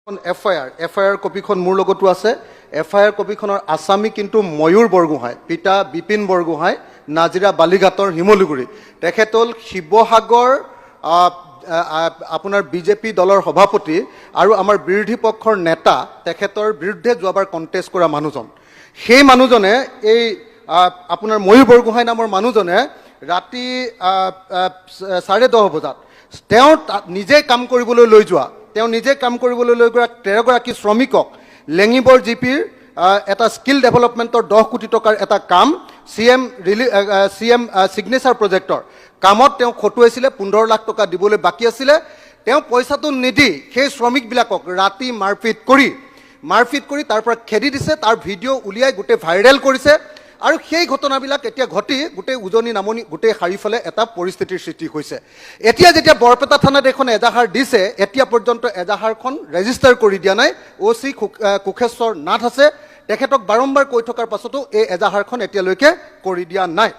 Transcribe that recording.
FIR কপিখন মোৰ লগতো আছে। এফআইআৰ কপিখনৰ আসামী কিন্তু ময়ূৰ বৰগোহাঁই, পিতা বিপিন বৰগোহাঁই, নাজিৰা বালিঘাটৰ শিমলুগুৰি। তেখেত হ'ল শিৱসাগৰ আপোনাৰ বিজেপি দলৰ সভাপতি আৰু আমাৰ বিৰোধী পক্ষৰ নেতা, তেখেতৰ বিৰুদ্ধে যোৱাবাৰ কণ্টেষ্ট কৰা মানুহজন। সেই মানুহজনে এই আপোনাৰ ময়ূৰ বৰগোহাঁই নামৰ মানুহজনে ৰাতি 10:30 বজাত তেওঁ নিজে কাম কৰিবলৈ লৈ যোৱা, তেওঁ নিজে কাম কৰিবলৈ লৈ যোৱা 13 গৰাকী শ্ৰমিকক লেঙিবৰ জিপিৰ এটা স্কিল ডেভেলপমেণ্টৰ 10 কোটি টকাৰ এটা কাম CM ছিগনেচাৰ প্ৰজেক্টৰ কামত তেওঁ খটুৱাইছিলে। 15 লাখ টকা দিবলৈ বাকী আছিলে। তেওঁ পইচাটো নিদি সেই শ্ৰমিকবিলাকক ৰাতি মাৰপিট কৰি তাৰ পৰা খেদি দিছে। তাৰ ভিডিঅ' উলিয়াই গোটেই ভাইৰেল কৰিছে আৰু সেই ঘটনাবিলাক এতিয়া ঘটি গোটেই উজনি নামনি গোটেই চাৰিওফালে এটা পৰিস্থিতিৰ সৃষ্টি হৈছে। এতিয়া যেতিয়া বৰপেটা থানাত এখন এজাহাৰ দিছে, এতিয়া পৰ্যন্ত এজাহাৰখন ৰেজিষ্টাৰ কৰি দিয়া নাই। OC কোষেশ্বৰ নাথ আছে, তেখেতক বাৰম্বাৰ কৈ থকাৰ পাছতো এই এজাহাৰখন এতিয়ালৈকে কৰি দিয়া নাই।